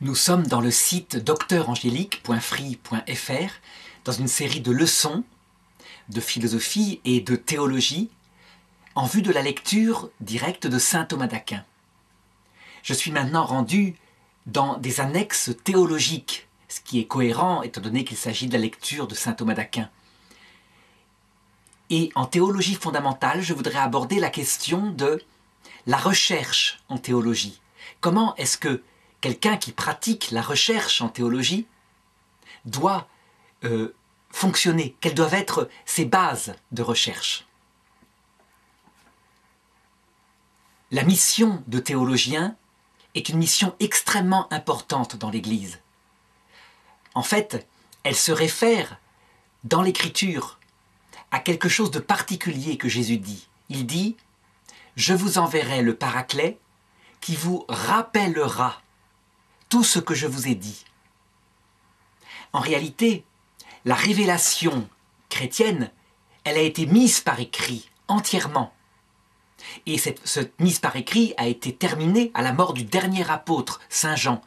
Nous sommes dans le site docteurangélique.free.fr dans une série de leçons de philosophie et de théologie en vue de la lecture directe de saint Thomas d'Aquin. Je suis maintenant rendu dans des annexes théologiques, ce qui est cohérent étant donné qu'il s'agit de la lecture de saint Thomas d'Aquin. Et en théologie fondamentale, je voudrais aborder la question de la recherche en théologie. Comment est-ce que quelqu'un qui pratique la recherche en théologie doit fonctionner? Quelles doivent être ses bases de recherche? La mission de théologien est une mission extrêmement importante dans l'Église. En fait, elle se réfère dans l'Écriture à quelque chose de particulier que Jésus dit. Il dit « Je vous enverrai le Paraclet qui vous rappellera tout ce que je vous ai dit ». En réalité, la révélation chrétienne, elle a été mise par écrit entièrement. Et cette mise par écrit a été terminée à la mort du dernier apôtre, Saint Jean,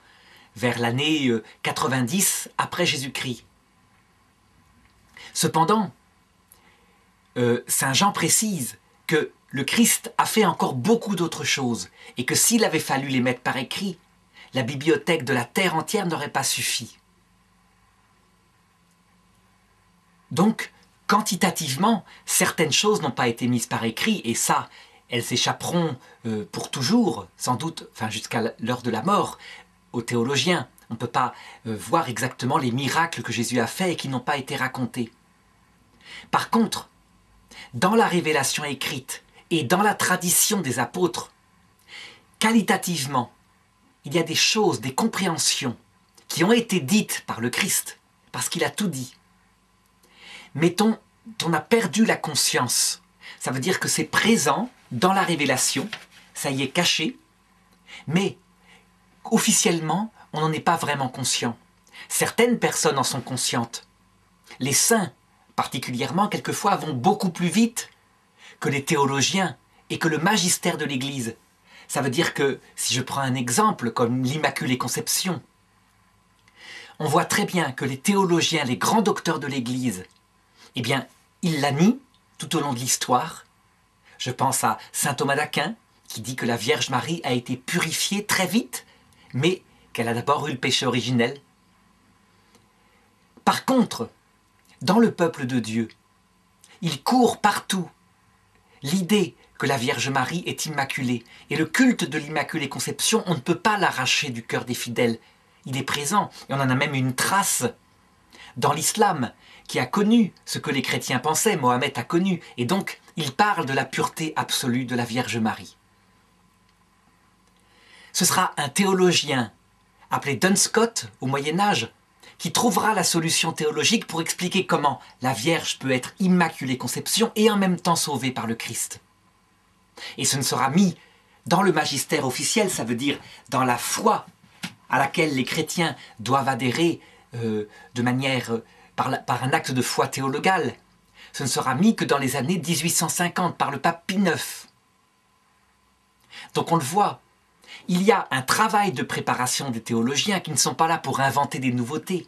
vers l'année 90 après Jésus-Christ. Cependant, Saint Jean précise que le Christ a fait encore beaucoup d'autres choses et que s'il avait fallu les mettre par écrit, la bibliothèque de la terre entière n'aurait pas suffi. Donc, quantitativement, certaines choses n'ont pas été mises par écrit et ça, elles s'échapperont pour toujours, sans doute, jusqu'à l'heure de la mort, aux théologiens. On ne peut pas voir exactement les miracles que Jésus a faits et qui n'ont pas été racontés. Par contre, dans la révélation écrite et dans la tradition des apôtres, qualitativement, il y a des choses, des compréhensions qui ont été dites par le Christ, parce qu'il a tout dit. Mais on a perdu la conscience. Ça veut dire que c'est présent dans la révélation, ça y est caché, mais officiellement, on n'en est pas vraiment conscient. Certaines personnes en sont conscientes. Les saints, particulièrement, quelquefois, vont beaucoup plus vite que les théologiens et que le magistère de l'Église. Ça veut dire que, si je prends un exemple comme l'Immaculée Conception, on voit très bien que les théologiens, les grands docteurs de l'Église, eh bien, ils la nient tout au long de l'histoire. Je pense à saint Thomas d'Aquin, qui dit que la Vierge Marie a été purifiée très vite, mais qu'elle a d'abord eu le péché originel. Par contre, dans le peuple de Dieu, il court partout l'idée que la Vierge Marie est immaculée. Et le culte de l'Immaculée Conception, on ne peut pas l'arracher du cœur des fidèles. Il est présent, et on en a même une trace dans l'islam, qui a connu ce que les chrétiens pensaient, Mohammed a connu, et donc il parle de la pureté absolue de la Vierge Marie. Ce sera un théologien appelé Duns Scotus au Moyen-Âge qui trouvera la solution théologique pour expliquer comment la Vierge peut être Immaculée Conception et en même temps sauvée par le Christ. Et ce ne sera mis dans le magistère officiel, ça veut dire dans la foi à laquelle les chrétiens doivent adhérer de manière par un acte de foi théologale. Ce ne sera mis que dans les années 1850 par le pape Pie IX. Donc on le voit, il y a un travail de préparation des théologiens qui ne sont pas là pour inventer des nouveautés,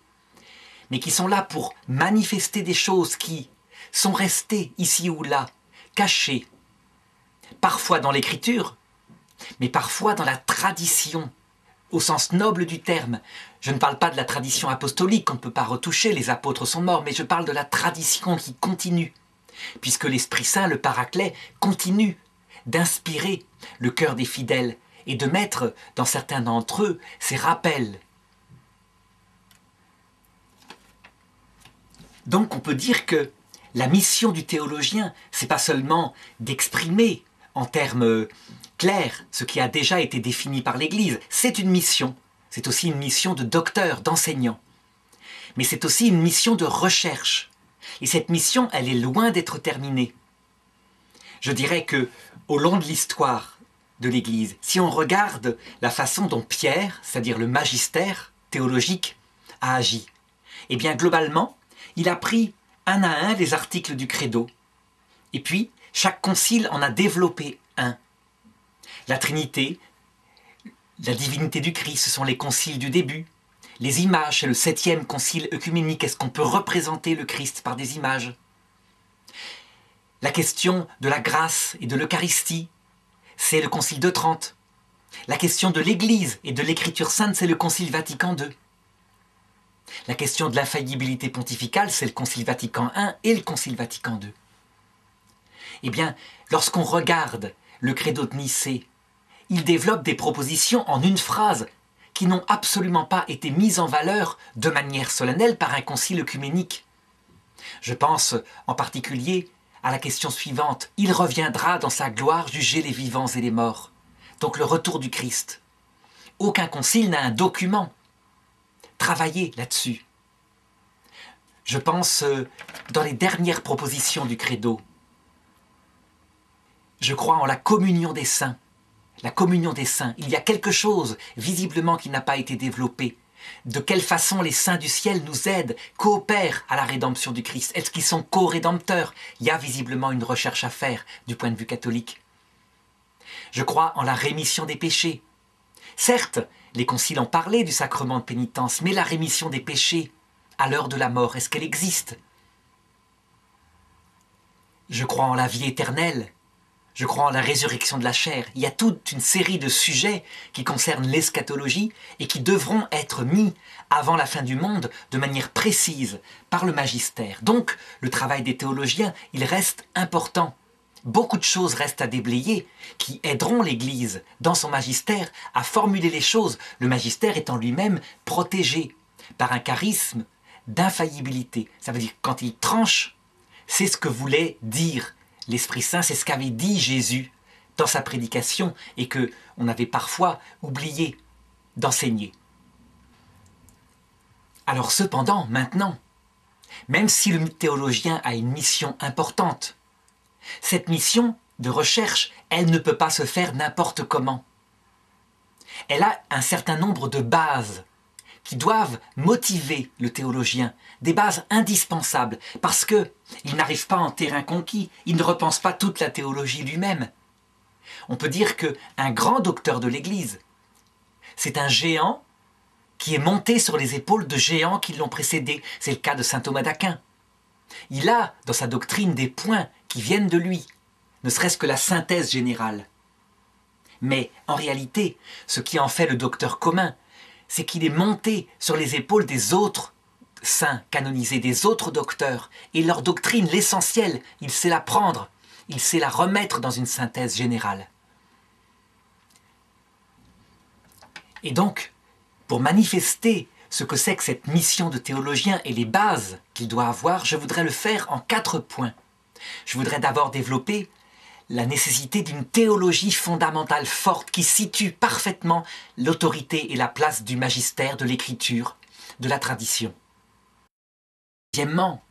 mais qui sont là pour manifester des choses qui sont restées ici ou là, cachées, parfois dans l'écriture, mais parfois dans la tradition, au sens noble du terme. Je ne parle pas de la tradition apostolique qu'on ne peut pas retoucher, les apôtres sont morts, mais je parle de la tradition qui continue, puisque l'Esprit Saint, le Paraclet, continue d'inspirer le cœur des fidèles et de mettre dans certains d'entre eux ces rappels. Donc on peut dire que la mission du théologien, c'est pas seulement d'exprimer en termes clairs ce qui a déjà été défini par l'Église, c'est une mission. C'est aussi une mission de docteur, d'enseignant. Mais c'est aussi une mission de recherche. Et cette mission, elle est loin d'être terminée. Je dirais que, au long de l'histoire de l'Église, si on regarde la façon dont Pierre, c'est-à-dire le magistère théologique, a agi, eh bien globalement, il a pris un à un les articles du credo. Et puis, chaque concile en a développé un. La Trinité, La divinité du Christ, ce sont les conciles du début. Les images, c'est le 7e concile œcuménique. Est-ce qu'on peut représenter le Christ par des images? La question de la grâce et de l'Eucharistie, c'est le concile de Trente. La question de l'Église et de l'Écriture sainte, c'est le concile Vatican II. La question de l'infaillibilité pontificale, c'est le concile Vatican I et le concile Vatican II. Eh bien, lorsqu'on regarde le credo de Nicée, il développe des propositions en une phrase qui n'ont absolument pas été mises en valeur de manière solennelle par un concile œcuménique. Je pense en particulier à la question suivante. Il reviendra dans sa gloire juger les vivants et les morts. Donc le retour du Christ. Aucun concile n'a un document travaillé là-dessus. Je pense dans les dernières propositions du credo. Je crois en la communion des saints. La communion des saints. Il y a quelque chose visiblement qui n'a pas été développé. De quelle façon les saints du ciel nous aident, coopèrent à la rédemption du Christ? Est-ce qu'ils sont co-rédempteurs? Il y a visiblement une recherche à faire du point de vue catholique. Je crois en la rémission des péchés. Certes, les conciles ont parlé du sacrement de pénitence, mais la rémission des péchés, à l'heure de la mort, est-ce qu'elle existe? Je crois en la vie éternelle. Je crois en la résurrection de la chair. Il y a toute une série de sujets qui concernent l'eschatologie et qui devront être mis avant la fin du monde de manière précise par le magistère. Donc, le travail des théologiens, il reste important. Beaucoup de choses restent à déblayer qui aideront l'Église dans son magistère à formuler les choses, le magistère étant lui-même protégé par un charisme d'infaillibilité. Ça veut dire que quand il tranche, c'est ce que voulait dire l'Esprit Saint, c'est ce qu'avait dit Jésus dans sa prédication et que on avait parfois oublié d'enseigner. Alors cependant, maintenant, même si le théologien a une mission importante, cette mission de recherche, elle ne peut pas se faire n'importe comment. Elle a un certain nombre de bases qui doivent motiver le théologien, des bases indispensables, parce qu'il n'arrive pas en terrain conquis, il ne repense pas toute la théologie lui-même. On peut dire qu'un grand docteur de l'Église, c'est un géant qui est monté sur les épaules de géants qui l'ont précédé. C'est le cas de saint Thomas d'Aquin. Il a dans sa doctrine des points qui viennent de lui, ne serait-ce que la synthèse générale. Mais en réalité, ce qui en fait le docteur commun, c'est qu'il est monté sur les épaules des autres saints canonisés, des autres docteurs, et leur doctrine, l'essentiel, il sait la prendre, il sait la remettre dans une synthèse générale. Et donc, pour manifester ce que c'est que cette mission de théologien et les bases qu'il doit avoir, je voudrais le faire en 4 points. Je voudrais d'abord développer la nécessité d'une théologie fondamentale forte qui situe parfaitement l'autorité et la place du magistère, de l'écriture, de la tradition. Deuxièmement,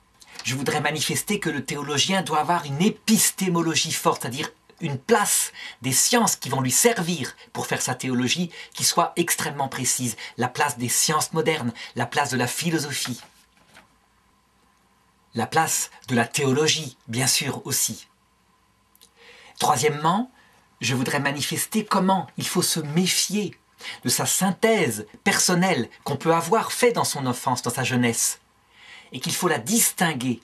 je voudrais manifester que le théologien doit avoir une épistémologie forte, c'est-à-dire une place des sciences qui vont lui servir pour faire sa théologie qui soit extrêmement précise, la place des sciences modernes, la place de la philosophie, la place de la théologie, bien sûr aussi. Troisièmement, je voudrais manifester comment il faut se méfier de sa synthèse personnelle qu'on peut avoir fait dans son enfance, dans sa jeunesse, et qu'il faut la distinguer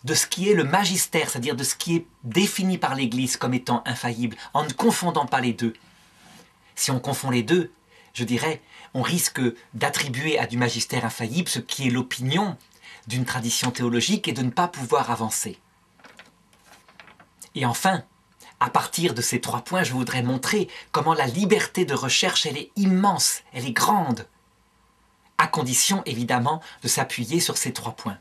de ce qui est le magistère, c'est-à-dire de ce qui est défini par l'Église comme étant infaillible, en ne confondant pas les deux. Si on confond les deux, je dirais, on risque d'attribuer à du magistère infaillible ce qui est l'opinion d'une tradition théologique et de ne pas pouvoir avancer. Et enfin, à partir de ces 3 points, je voudrais montrer comment la liberté de recherche, elle est immense, elle est grande, à condition évidemment de s'appuyer sur ces 3 points.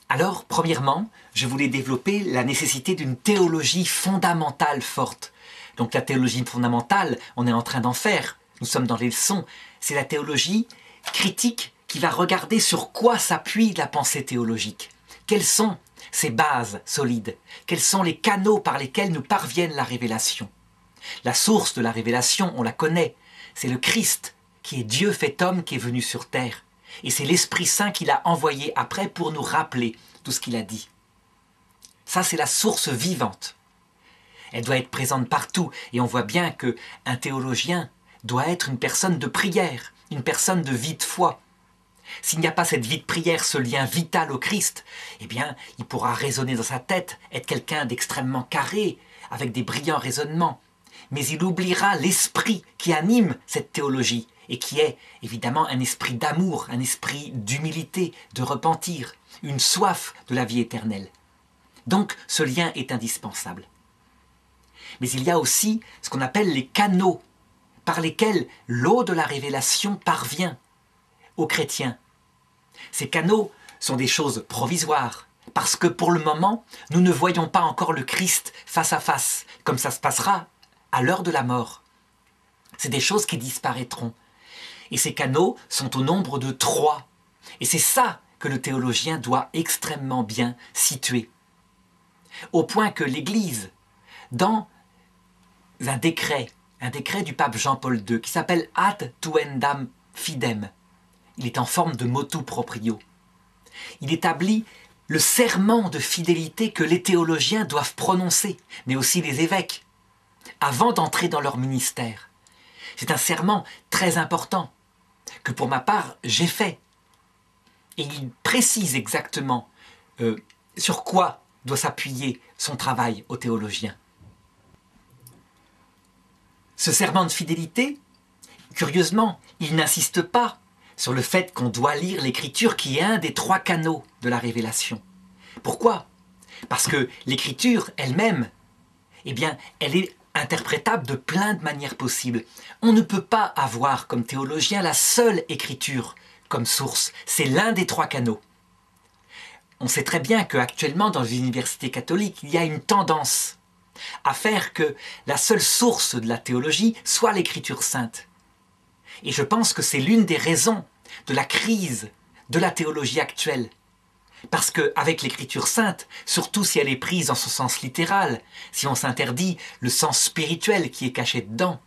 Alors, premièrement, je voulais développer la nécessité d'une théologie fondamentale forte. Donc la théologie fondamentale, on est en train d'en faire, nous sommes dans les leçons, c'est la théologie critique qui va regarder sur quoi s'appuie la pensée théologique. Quelles sont ces bases solides? Quels sont les canaux par lesquels nous parviennent la révélation? La source de la révélation, on la connaît, c'est le Christ, qui est Dieu fait homme, qui est venu sur terre. Et c'est l'Esprit Saint qu'il a envoyé après pour nous rappeler tout ce qu'il a dit. Ça, c'est la source vivante. Elle doit être présente partout. Et on voit bien qu'un théologien doit être une personne de prière, une personne de vie de foi. S'il n'y a pas cette vie de prière, ce lien vital au Christ, eh bien, il pourra raisonner dans sa tête, être quelqu'un d'extrêmement carré, avec des brillants raisonnements. Mais il oubliera l'esprit qui anime cette théologie et qui est évidemment un esprit d'amour, un esprit d'humilité, de repentir, une soif de la vie éternelle. Donc, ce lien est indispensable. Mais il y a aussi ce qu'on appelle les canaux par lesquels l'eau de la révélation parvient aux chrétiens. Ces canaux sont des choses provisoires, parce que pour le moment, nous ne voyons pas encore le Christ face à face, comme ça se passera à l'heure de la mort. C'est des choses qui disparaîtront. Et ces canaux sont au nombre de 3. Et c'est ça que le théologien doit extrêmement bien situer. Au point que l'Église, dans un décret du pape Jean-Paul II, qui s'appelle Ad tuendam fidem, il est en forme de motu proprio. Il établit le serment de fidélité que les théologiens doivent prononcer, mais aussi les évêques, avant d'entrer dans leur ministère. C'est un serment très important, que pour ma part, j'ai fait. Et il précise exactement sur quoi doit s'appuyer son travail au théologien. Ce serment de fidélité, curieusement, il n'insiste pas sur le fait qu'on doit lire l'Écriture qui est un des 3 canaux de la révélation. Pourquoi ? Parce que l'Écriture elle-même, eh bien, elle est interprétable de plein de manières possibles. On ne peut pas avoir comme théologien la seule Écriture comme source. C'est l'un des 3 canaux. On sait très bien qu'actuellement, dans les universités catholiques, il y a une tendance à faire que la seule source de la théologie soit l'Écriture sainte. Et je pense que c'est l'une des raisons de la crise de la théologie actuelle. Parce qu'avec l'Écriture sainte, surtout si elle est prise dans son sens littéral, si on s'interdit le sens spirituel qui est caché dedans,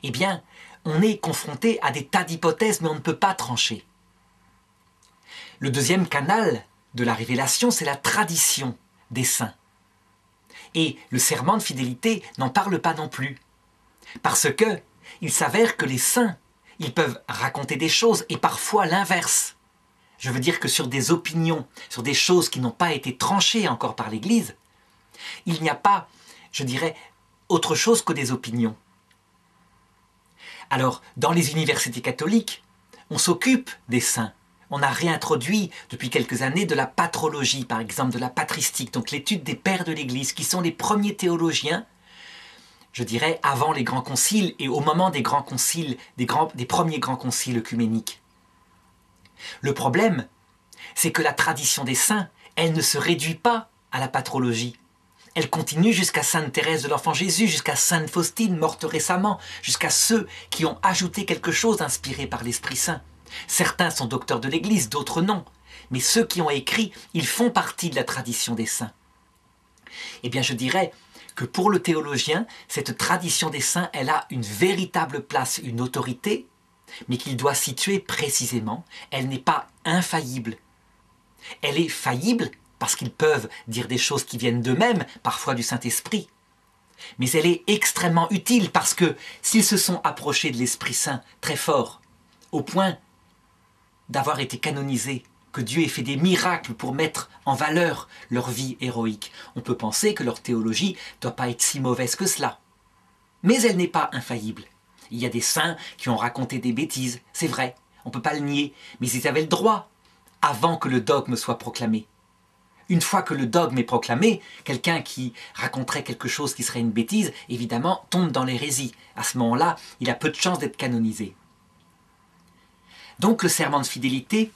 eh bien, on est confronté à des tas d'hypothèses, mais on ne peut pas trancher. Le deuxième canal de la révélation, c'est la tradition des saints. Et le serment de fidélité n'en parle pas non plus. Parce que il s'avère que les saints, ils peuvent raconter des choses et parfois l'inverse. Je veux dire que sur des opinions, sur des choses qui n'ont pas été tranchées encore par l'Église, il n'y a pas, je dirais, autre chose que des opinions. Alors, dans les universités catholiques, on s'occupe des saints. On a réintroduit depuis quelques années de la patrologie, par exemple de la patristique, donc l'étude des pères de l'Église, qui sont les premiers théologiens, je dirais, avant les grands conciles et au moment des grands conciles, des premiers grands conciles œcuméniques. Le problème, c'est que la tradition des saints, elle ne se réduit pas à la patrologie. Elle continue jusqu'à Sainte Thérèse de l'Enfant Jésus, jusqu'à Sainte Faustine, morte récemment, jusqu'à ceux qui ont ajouté quelque chose inspiré par l'Esprit Saint. Certains sont docteurs de l'Église, d'autres non. Mais ceux qui ont écrit, ils font partie de la tradition des saints. Eh bien, je dirais que pour le théologien, cette tradition des saints, elle a une véritable place, une autorité, mais qu'il doit situer précisément. Elle n'est pas infaillible. Elle est faillible parce qu'ils peuvent dire des choses qui viennent d'eux-mêmes, parfois du Saint-Esprit. Mais elle est extrêmement utile parce que s'ils se sont approchés de l'Esprit Saint très fort, au point d'avoir été canonisés, que Dieu ait fait des miracles pour mettre en valeur leur vie héroïque, on peut penser que leur théologie ne doit pas être si mauvaise que cela. Mais elle n'est pas infaillible. Il y a des saints qui ont raconté des bêtises, c'est vrai, on ne peut pas le nier, mais ils avaient le droit, avant que le dogme soit proclamé. Une fois que le dogme est proclamé, quelqu'un qui raconterait quelque chose qui serait une bêtise, évidemment, tombe dans l'hérésie. À ce moment-là, il a peu de chances d'être canonisé. Donc le serment de fidélité,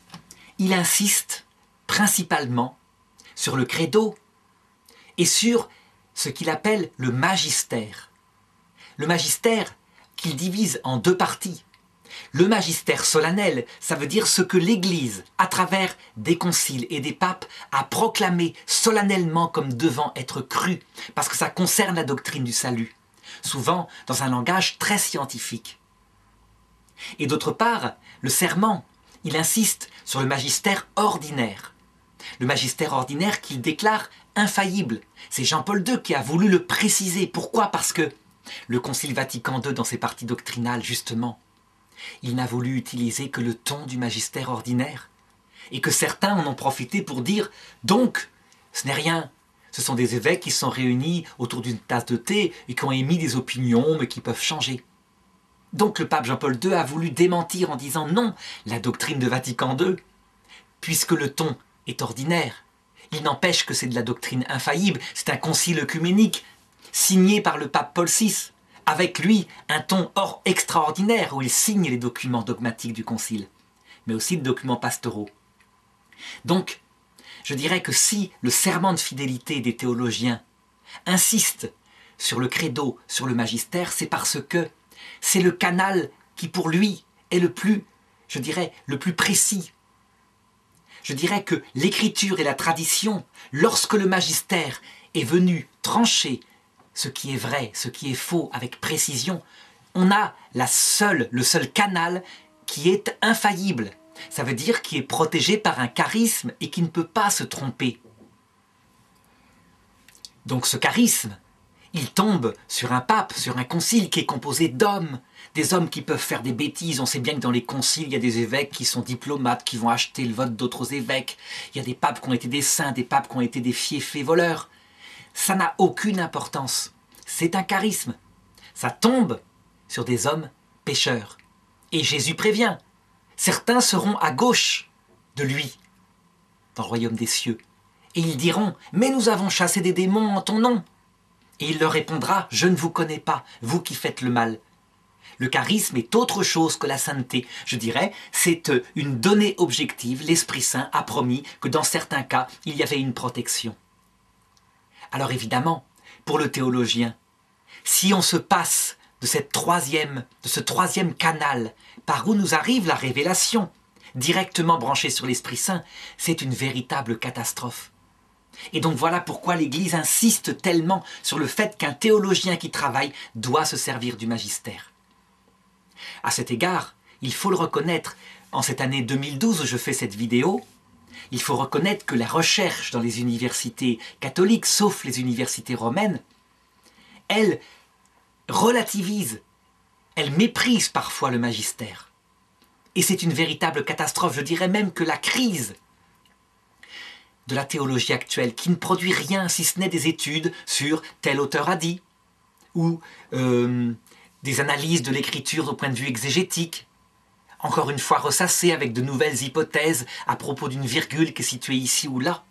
il insiste principalement sur le credo et sur ce qu'il appelle le magistère. Le magistère qu'il divise en 2 parties. Le magistère solennel, ça veut dire ce que l'Église, à travers des conciles et des papes, a proclamé solennellement comme devant être cru, parce que ça concerne la doctrine du salut, souvent dans un langage très scientifique. Et d'autre part, le serment, il insiste sur le magistère ordinaire. Le magistère ordinaire qu'il déclare infaillible. C'est Jean-Paul II qui a voulu le préciser. Pourquoi? Parce que le Concile Vatican II, dans ses parties doctrinales, justement, il n'a voulu utiliser que le ton du magistère ordinaire, et que certains en ont profité pour dire « donc, ce n'est rien, ce sont des évêques qui sont réunis autour d'une tasse de thé et qui ont émis des opinions, mais qui peuvent changer ». Donc le pape Jean-Paul II a voulu démentir en disant « non, la doctrine de Vatican II, puisque le ton est ordinaire, il n'empêche que c'est de la doctrine infaillible, c'est un concile œcuménique, signé par le pape Paul VI, avec lui un ton extraordinaire où il signe les documents dogmatiques du concile, mais aussi les documents pastoraux. » Donc, je dirais que si le serment de fidélité des théologiens insiste sur le credo, sur le magistère, c'est parce que c'est le canal qui pour lui est le plus, je dirais, le plus précis. Je dirais que l'écriture et la tradition, lorsque le magistère est venu trancher ce qui est vrai, ce qui est faux avec précision, on a le seul canal qui est infaillible. Ça veut dire qui est protégé par un charisme et qui ne peut pas se tromper. Donc ce charisme, il tombe sur un pape, sur un concile qui est composé d'hommes, des hommes qui peuvent faire des bêtises. On sait bien que dans les conciles, il y a des évêques qui sont diplomates, qui vont acheter le vote d'autres évêques. Il y a des papes qui ont été des saints, des papes qui ont été des fiefés voleurs. Ça n'a aucune importance. C'est un charisme. Ça tombe sur des hommes pécheurs. Et Jésus prévient. Certains seront à gauche de lui, dans le royaume des cieux. Et ils diront, « Mais nous avons chassé des démons en ton nom. » Et il leur répondra, « Je ne vous connais pas, vous qui faites le mal. » Le charisme est autre chose que la sainteté. Je dirais, c'est une donnée objective. L'Esprit Saint a promis que dans certains cas, il y avait une protection. Alors évidemment, pour le théologien, si on se passe de ce troisième canal par où nous arrive la révélation, directement branchée sur l'Esprit Saint, c'est une véritable catastrophe. Et donc voilà pourquoi l'Église insiste tellement sur le fait qu'un théologien qui travaille doit se servir du magistère. À cet égard, il faut le reconnaître, en cette année 2012 où je fais cette vidéo, il faut reconnaître que la recherche dans les universités catholiques, sauf les universités romaines, elle relativise, elle méprise parfois le magistère. Et c'est une véritable catastrophe. Je dirais même que la crise de la théologie actuelle, qui ne produit rien si ce n'est des études sur tel auteur a dit, ou des analyses de l'écriture au point de vue exégétique, encore une fois ressassées avec de nouvelles hypothèses à propos d'une virgule qui est située ici ou là.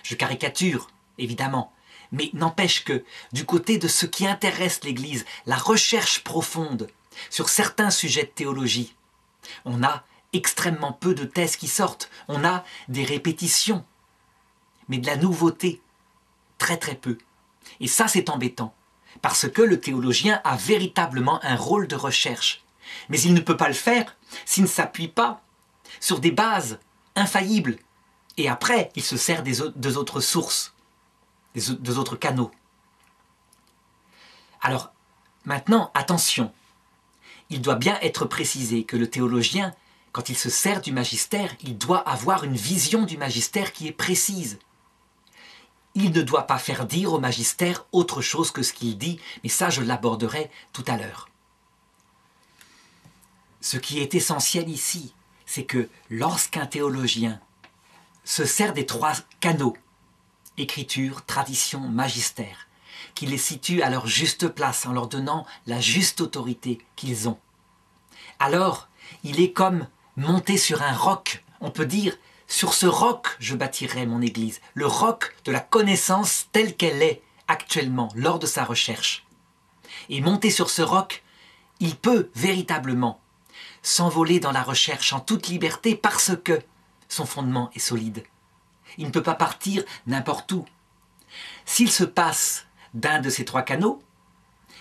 Je caricature, évidemment, mais n'empêche que, du côté de ce qui intéresse l'Église, la recherche profonde sur certains sujets de théologie, on a extrêmement peu de thèses qui sortent, on a des répétitions, mais de la nouveauté, très très peu. Et ça c'est embêtant, parce que le théologien a véritablement un rôle de recherche. Mais il ne peut pas le faire s'il ne s'appuie pas sur des bases infaillibles. Et après, il se sert des autres sources, des autres canaux. Alors, maintenant, attention. Il doit bien être précisé que le théologien, quand il se sert du magistère, il doit avoir une vision du magistère qui est précise. Il ne doit pas faire dire au magistère autre chose que ce qu'il dit, mais ça je l'aborderai tout à l'heure. Ce qui est essentiel ici, c'est que lorsqu'un théologien se sert des trois canaux, écriture, tradition, magistère, qu'il les situe à leur juste place en leur donnant la juste autorité qu'ils ont, alors il est comme monté sur un roc. On peut dire, sur ce roc je bâtirai mon Église, le roc de la connaissance telle qu'elle est actuellement lors de sa recherche. Et monté sur ce roc, il peut véritablement s'envoler dans la recherche en toute liberté parce que son fondement est solide. Il ne peut pas partir n'importe où. S'il se passe d'un de ces trois canaux,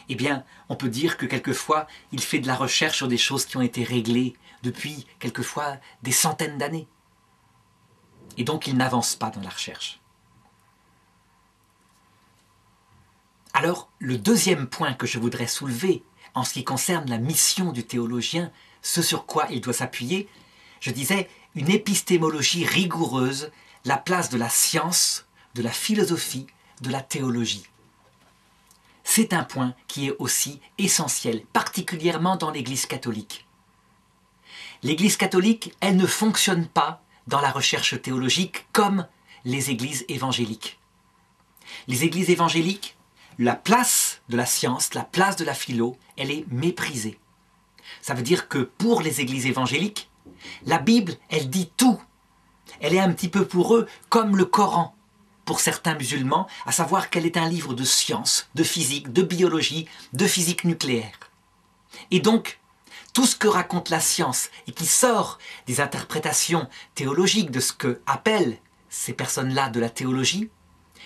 eh bien, on peut dire que quelquefois, il fait de la recherche sur des choses qui ont été réglées depuis quelquefois des centaines d'années. Et donc, il n'avance pas dans la recherche. Alors, le deuxième point que je voudrais soulever en ce qui concerne la mission du théologien, ce sur quoi il doit s'appuyer, je disais, une épistémologie rigoureuse, la place de la science de la philosophie, de la théologie. C'est un point qui est aussi essentiel, particulièrement dans l'Église catholique. L'Église catholique, elle ne fonctionne pas dans la recherche théologique comme les églises évangéliques. Les églises évangéliques, la place de la science, la place de la philo, elle est méprisée. Ça veut dire que pour les églises évangéliques, la Bible, elle dit tout. Elle est un petit peu pour eux comme le Coran pour certains musulmans, à savoir qu'elle est un livre de science, de physique, de biologie, de physique nucléaire. Et donc, tout ce que raconte la science et qui sort des interprétations théologiques de ce que appellent ces personnes-là de la théologie,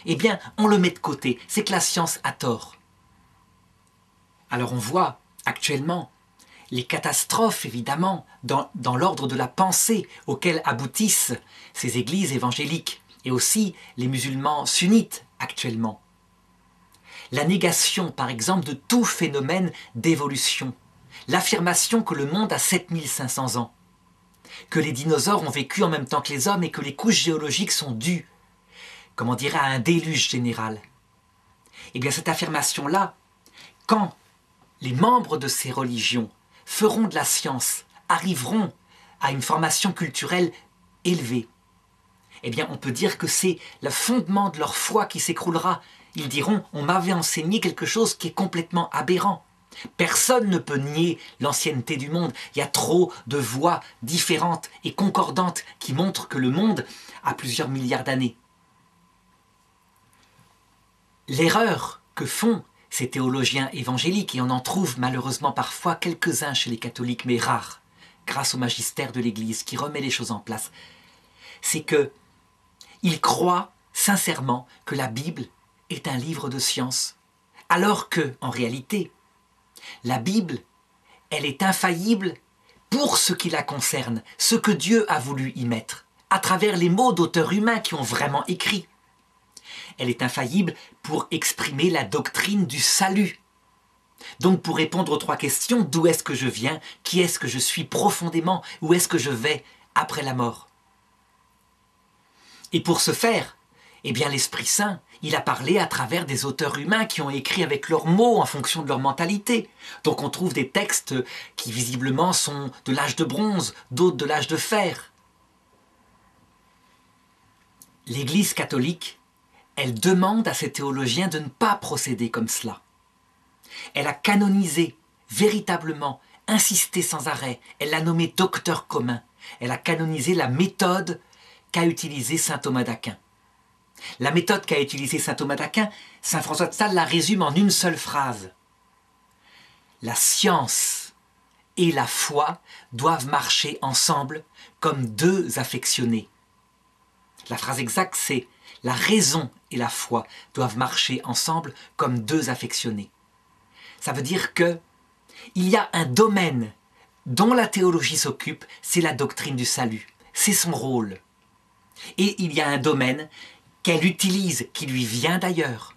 eh bien, on le met de côté. C'est que la science a tort. Alors on voit actuellement les catastrophes, évidemment, dans l'ordre de la pensée auxquelles aboutissent ces églises évangéliques et aussi les musulmans sunnites actuellement. La négation, par exemple, de tout phénomène d'évolution. L'affirmation que le monde a 7500 ans, que les dinosaures ont vécu en même temps que les hommes et que les couches géologiques sont dues, comment dire, à un déluge général. Eh bien, cette affirmation-là, quand les membres de ces religions feront de la science, arriveront à une formation culturelle élevée, eh bien, on peut dire que c'est le fondement de leur foi qui s'écroulera. Ils diront « on m'avait enseigné quelque chose qui est complètement aberrant ». Personne ne peut nier l'ancienneté du monde. Il y a trop de voix différentes et concordantes qui montrent que le monde a plusieurs milliards d'années. L'erreur que font ces théologiens évangéliques, et on en trouve malheureusement parfois quelques-uns chez les catholiques, mais rares, grâce au magistère de l'Église qui remet les choses en place, c'est qu'ils croient sincèrement que la Bible est un livre de science, alors que, en réalité, la Bible, elle est infaillible pour ce qui la concerne, ce que Dieu a voulu y mettre, à travers les mots d'auteurs humains qui ont vraiment écrit. Elle est infaillible pour exprimer la doctrine du salut. Donc pour répondre aux trois questions, d'où est-ce que je viens, qui est-ce que je suis profondément, où est-ce que je vais après la mort. Et pour ce faire, eh bien l'Esprit Saint, il a parlé à travers des auteurs humains qui ont écrit avec leurs mots en fonction de leur mentalité. Donc on trouve des textes qui visiblement sont de l'âge de bronze, d'autres de l'âge de fer. L'Église catholique, elle demande à ses théologiens de ne pas procéder comme cela. Elle a canonisé, véritablement, insisté sans arrêt. Elle l'a nommé docteur commun. Elle a canonisé la méthode qu'a utilisée saint Thomas d'Aquin. La méthode qu'a utilisée saint Thomas d'Aquin, saint François de Sales la résume en une seule phrase. La science et la foi doivent marcher ensemble comme deux affectionnés. La phrase exacte, c'est « la raison et la foi doivent marcher ensemble comme deux affectionnés ». Ça veut dire qu'il y a un domaine dont la théologie s'occupe, c'est la doctrine du salut. C'est son rôle. Et il y a un domaine qu'elle utilise, qui lui vient d'ailleurs.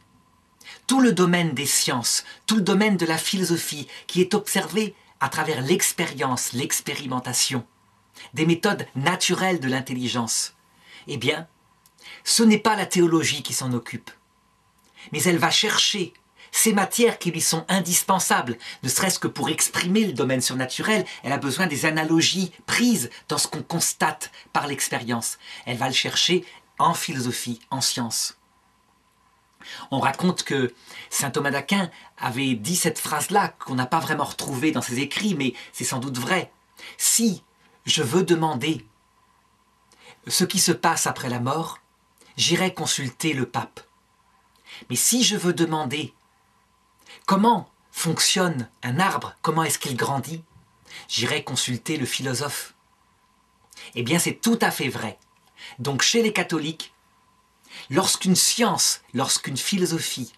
Tout le domaine des sciences, tout le domaine de la philosophie, qui est observé à travers l'expérience, l'expérimentation, des méthodes naturelles de l'intelligence, eh bien, ce n'est pas la théologie qui s'en occupe. Mais elle va chercher ces matières qui lui sont indispensables, ne serait-ce que pour exprimer le domaine surnaturel, elle a besoin des analogies prises dans ce qu'on constate par l'expérience. Elle va le chercher en philosophie, en science. On raconte que saint Thomas d'Aquin avait dit cette phrase-là, qu'on n'a pas vraiment retrouvée dans ses écrits, mais c'est sans doute vrai. Si je veux demander ce qui se passe après la mort, j'irai consulter le pape. Mais si je veux demander comment fonctionne un arbre, comment est-ce qu'il grandit, j'irai consulter le philosophe. Eh bien, c'est tout à fait vrai. Donc, chez les catholiques, lorsqu'une science, lorsqu'une philosophie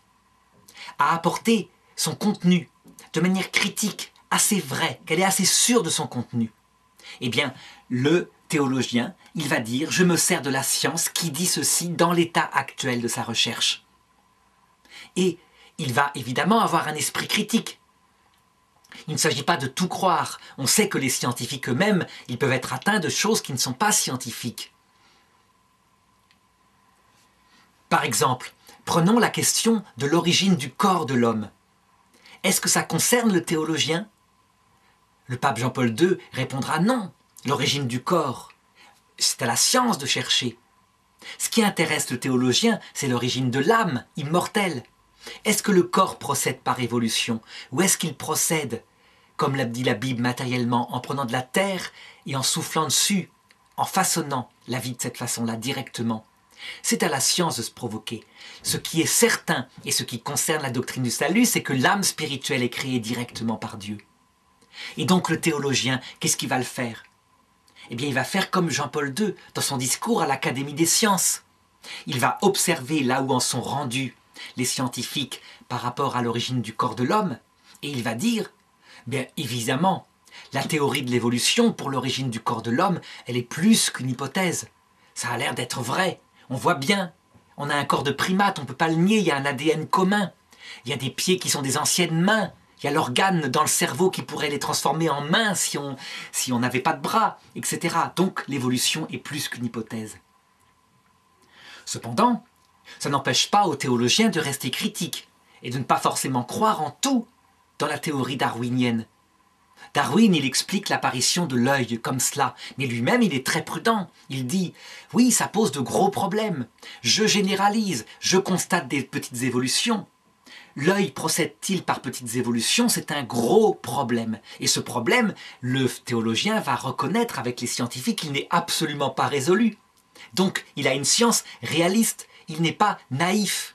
a apporté son contenu de manière critique, assez vraie, qu'elle est assez sûre de son contenu, eh bien, le théologien, il va dire « je me sers de la science qui dit ceci dans l'état actuel de sa recherche ». Et il va évidemment avoir un esprit critique. Il ne s'agit pas de tout croire. On sait que les scientifiques eux-mêmes, ils peuvent être atteints de choses qui ne sont pas scientifiques. Par exemple, prenons la question de l'origine du corps de l'homme. Est-ce que ça concerne le théologien? Le pape Jean-Paul II répondra non. L'origine du corps, c'est à la science de chercher. Ce qui intéresse le théologien, c'est l'origine de l'âme immortelle. Est-ce que le corps procède par évolution ou est-ce qu'il procède, comme l'a dit la Bible matériellement, en prenant de la terre et en soufflant dessus, en façonnant la vie de cette façon-là directement? C'est à la science de se provoquer. Ce qui est certain et ce qui concerne la doctrine du salut, c'est que l'âme spirituelle est créée directement par Dieu. Et donc le théologien, qu'est-ce qu'il va le faire? Eh bien, il va faire comme Jean-Paul II dans son discours à l'Académie des sciences. Il va observer là où en sont rendus les scientifiques par rapport à l'origine du corps de l'homme, et il va dire, bien évidemment, la théorie de l'évolution pour l'origine du corps de l'homme, elle est plus qu'une hypothèse. Ça a l'air d'être vrai, on voit bien. On a un corps de primate, on ne peut pas le nier, il y a un ADN commun. Il y a des pieds qui sont des anciennes mains. Il y a l'organe dans le cerveau qui pourrait les transformer en mains si on n'avait pas de bras, etc. Donc l'évolution est plus qu'une hypothèse. Cependant, ça n'empêche pas aux théologiens de rester critiques et de ne pas forcément croire en tout dans la théorie darwinienne. Darwin, il explique l'apparition de l'œil comme cela, mais lui-même, il est très prudent. Il dit « Oui, ça pose de gros problèmes. Je généralise, je constate des petites évolutions. L'œil procède-t-il par petites évolutions? C'est un gros problème. Et ce problème, le théologien va reconnaître avec les scientifiques qu'il n'est absolument pas résolu. Donc, il a une science réaliste, il n'est pas naïf. »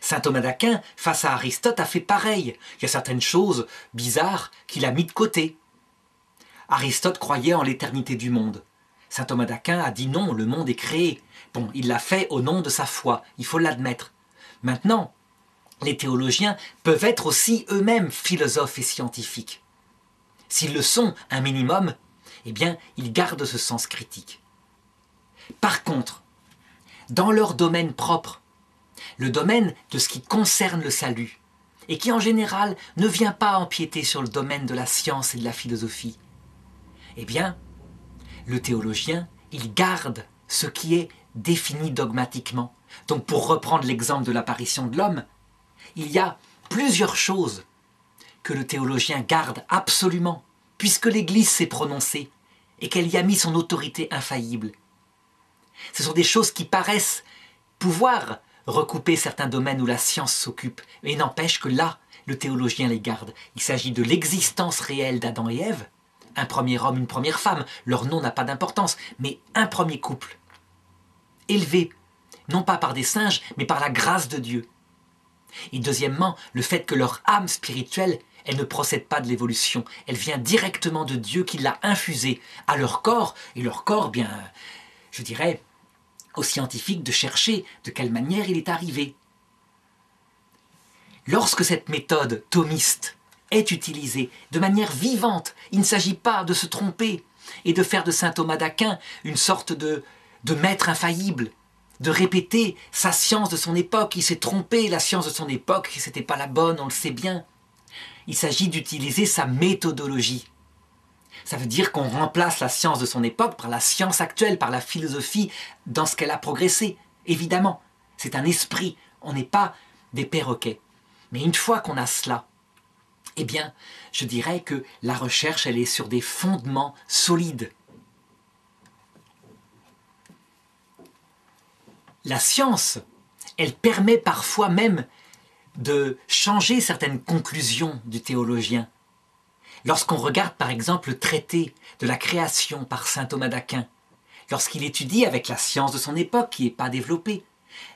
Saint Thomas d'Aquin, face à Aristote, a fait pareil. Il y a certaines choses bizarres qu'il a mis de côté. Aristote croyait en l'éternité du monde. Saint Thomas d'Aquin a dit non, le monde est créé. Bon, il l'a fait au nom de sa foi, il faut l'admettre. Maintenant, les théologiens peuvent être aussi eux-mêmes philosophes et scientifiques. S'ils le sont, un minimum, eh bien, ils gardent ce sens critique. Par contre, dans leur domaine propre, le domaine de ce qui concerne le salut, et qui en général ne vient pas empiéter sur le domaine de la science et de la philosophie, eh bien, le théologien, il garde ce qui est défini dogmatiquement. Donc pour reprendre l'exemple de l'apparition de l'homme, il y a plusieurs choses que le théologien garde absolument, puisque l'Église s'est prononcée et qu'elle y a mis son autorité infaillible. Ce sont des choses qui paraissent pouvoir recouper certains domaines où la science s'occupe, et n'empêche que là, le théologien les garde. Il s'agit de l'existence réelle d'Adam et Ève, un premier homme, une première femme, leur nom n'a pas d'importance, mais un premier couple, élevé, non pas par des singes, mais par la grâce de Dieu. Et deuxièmement, le fait que leur âme spirituelle, elle ne procède pas de l'évolution, elle vient directement de Dieu qui l'a infusée à leur corps, et leur corps, bien, je dirais, aux scientifiques de chercher de quelle manière il est arrivé. Lorsque cette méthode thomiste est utilisée de manière vivante, il ne s'agit pas de se tromper et de faire de saint Thomas d'Aquin une sorte de maître infaillible, de répéter sa science de son époque. Il s'est trompé, la science de son époque, c'était pas la bonne, on le sait bien. Il s'agit d'utiliser sa méthodologie. Ça veut dire qu'on remplace la science de son époque par la science actuelle, par la philosophie dans ce qu'elle a progressé. Évidemment, c'est un esprit, on n'est pas des perroquets. Mais une fois qu'on a cela, eh bien, je dirais que la recherche, elle est sur des fondements solides. La science, elle permet parfois même de changer certaines conclusions du théologien. Lorsqu'on regarde par exemple le traité de la création par saint Thomas d'Aquin, lorsqu'il étudie avec la science de son époque qui n'est pas développée,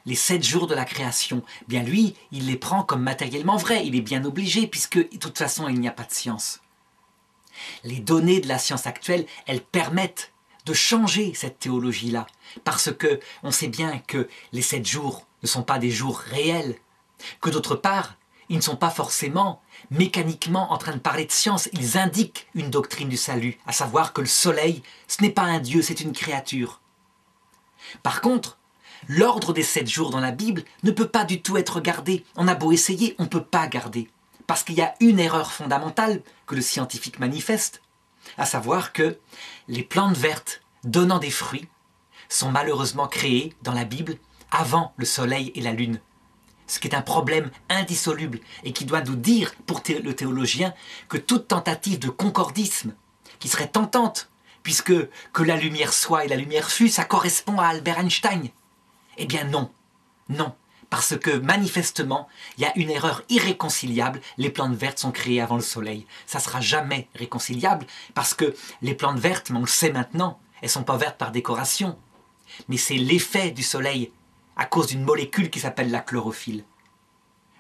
les 7 jours de la création, bien lui, il les prend comme matériellement vrais, il est bien obligé puisque de toute façon il n'y a pas de science. Les données de la science actuelle, elles permettent de changer cette théologie-là, parce que on sait bien que les 7 jours ne sont pas des jours réels, que d'autre part, ils ne sont pas forcément mécaniquement en train de parler de science, ils indiquent une doctrine du salut, à savoir que le soleil, ce n'est pas un dieu, c'est une créature. Par contre, l'ordre des 7 jours dans la Bible ne peut pas du tout être gardé. On a beau essayer, on ne peut pas garder. Parce qu'il y a une erreur fondamentale que le scientifique manifeste, à savoir que les plantes vertes donnant des fruits sont malheureusement créées dans la Bible avant le soleil et la lune. Ce qui est un problème indissoluble et qui doit nous dire, pour le théologien, que toute tentative de concordisme, qui serait tentante, puisque que la lumière soit et la lumière fût, ça correspond à Albert Einstein. Eh bien non, non, parce que manifestement, il y a une erreur irréconciliable, les plantes vertes sont créées avant le soleil. Ça ne sera jamais réconciliable, parce que les plantes vertes, on le sait maintenant, elles ne sont pas vertes par décoration, mais c'est l'effet du soleil à cause d'une molécule qui s'appelle la chlorophylle.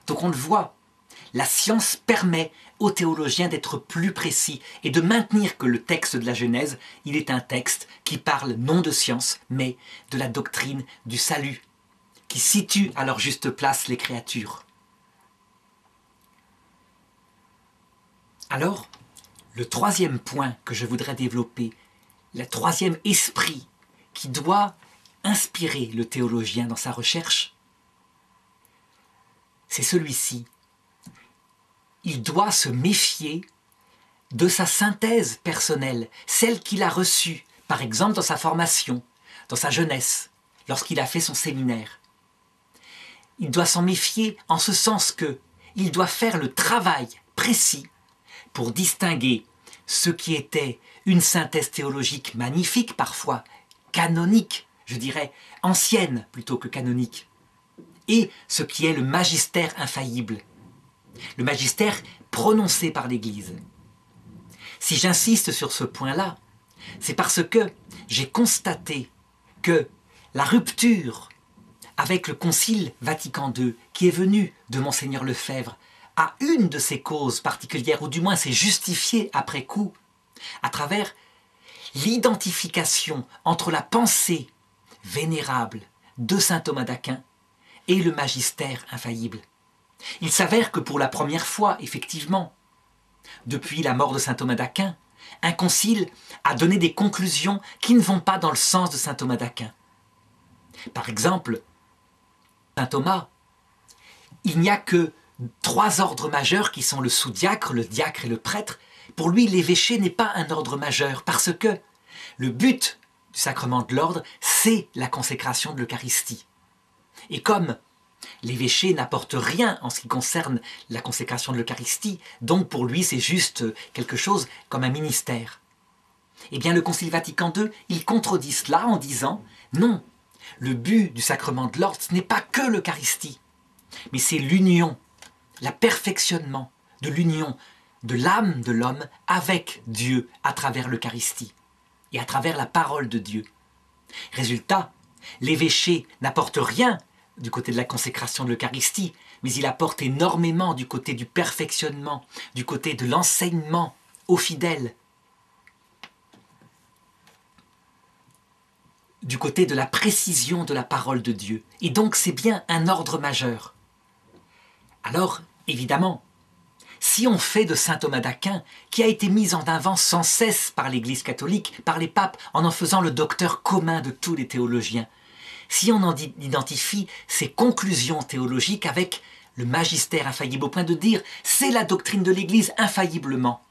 Donc on le voit, la science permet aux théologiens d'être plus précis et de maintenir que le texte de la Genèse, il est un texte qui parle non de science, mais de la doctrine du salut, qui situe à leur juste place les créatures. Alors, le troisième point que je voudrais développer, le troisième esprit qui doit inspirer le théologien dans sa recherche, c'est celui-ci. Il doit se méfier de sa synthèse personnelle, celle qu'il a reçue, par exemple dans sa formation, dans sa jeunesse, lorsqu'il a fait son séminaire. Il doit s'en méfier en ce sens que il doit faire le travail précis pour distinguer ce qui était une synthèse théologique magnifique, parfois canonique, je dirais ancienne plutôt que canonique, et ce qui est le magistère infaillible, le magistère prononcé par l'Église. Si j'insiste sur ce point-là, c'est parce que j'ai constaté que la rupture avec le Concile Vatican II, qui est venu de Monseigneur Lefebvre, a une de ses causes particulières, ou du moins s'est justifiée après coup, à travers l'identification entre la pensée vénérable de saint Thomas d'Aquin et le magistère infaillible. Il s'avère que pour la première fois, effectivement, depuis la mort de saint Thomas d'Aquin, un concile a donné des conclusions qui ne vont pas dans le sens de saint Thomas d'Aquin. Par exemple, saint Thomas, il n'y a que 3 ordres majeurs qui sont le sous-diacre, le diacre et le prêtre. Pour lui, l'évêché n'est pas un ordre majeur parce que le but du sacrement de l'ordre, c'est la consécration de l'Eucharistie. Et comme l'évêché n'apporte rien en ce qui concerne la consécration de l'Eucharistie, donc pour lui c'est juste quelque chose comme un ministère. Eh bien le Concile Vatican II, il contredit cela en disant non, le but du sacrement de l'ordre, ce n'est pas que l'Eucharistie, mais c'est l'union, le perfectionnement de l'union de l'âme de l'homme avec Dieu à travers l'Eucharistie et à travers la parole de Dieu. Résultat, l'évêché n'apporte rien du côté de la consécration de l'Eucharistie, mais il apporte énormément du côté du perfectionnement, du côté de l'enseignement aux fidèles, du côté de la précision de la parole de Dieu. Et donc c'est bien un ordre majeur. Alors, évidemment, si on fait de saint Thomas d'Aquin, qui a été mis en avant sans cesse par l'Église catholique, par les papes, en faisant le docteur commun de tous les théologiens, si on en identifie ses conclusions théologiques avec le magistère infaillible au point de dire « c'est la doctrine de l'Église infailliblement »,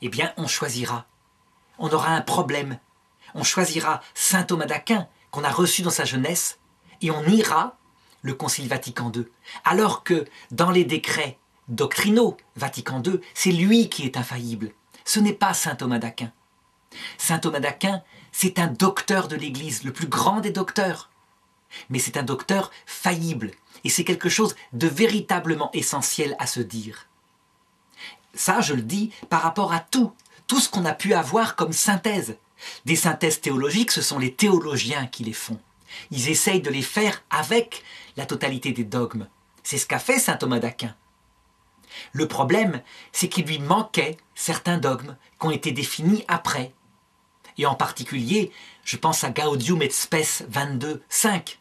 eh bien on choisira. On aura un problème. On choisira saint Thomas d'Aquin, qu'on a reçu dans sa jeunesse, et on ira le Concile Vatican II. Alors que dans les décrets doctrinaux Vatican II, c'est lui qui est infaillible. Ce n'est pas saint Thomas d'Aquin. Saint Thomas d'Aquin, c'est un docteur de l'Église, le plus grand des docteurs. Mais c'est un docteur faillible. Et c'est quelque chose de véritablement essentiel à se dire. Ça, je le dis par rapport à tout ce qu'on a pu avoir comme synthèse. Des synthèses théologiques, ce sont les théologiens qui les font. Ils essayent de les faire avec la totalité des dogmes. C'est ce qu'a fait saint Thomas d'Aquin. Le problème, c'est qu'il lui manquait certains dogmes qui ont été définis après. Et en particulier, je pense à Gaudium et Spes 22.5,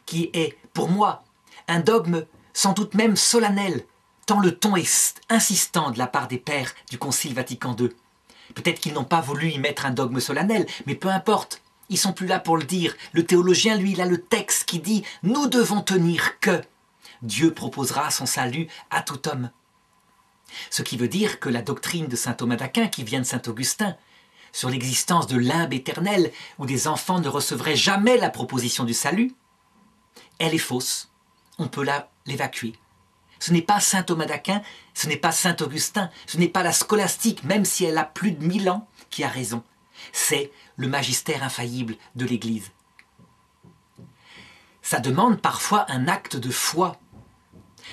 qui est, pour moi, un dogme sans doute même solennel, tant le ton est insistant de la part des pères du Concile Vatican II. Peut-être qu'ils n'ont pas voulu y mettre un dogme solennel, mais peu importe, ils sont plus là pour le dire. Le théologien, lui, il a le texte qui dit « Nous devons tenir que Dieu proposera son salut à tout homme ». Ce qui veut dire que la doctrine de saint Thomas d'Aquin, qui vient de saint Augustin, sur l'existence de limbe éternelle, où des enfants ne recevraient jamais la proposition du salut, elle est fausse, on peut l'évacuer. Ce n'est pas saint Thomas d'Aquin, ce n'est pas saint Augustin, ce n'est pas la scolastique, même si elle a plus de 1000 ans, qui a raison. C'est le magistère infaillible de l'Église. Ça demande parfois un acte de foi.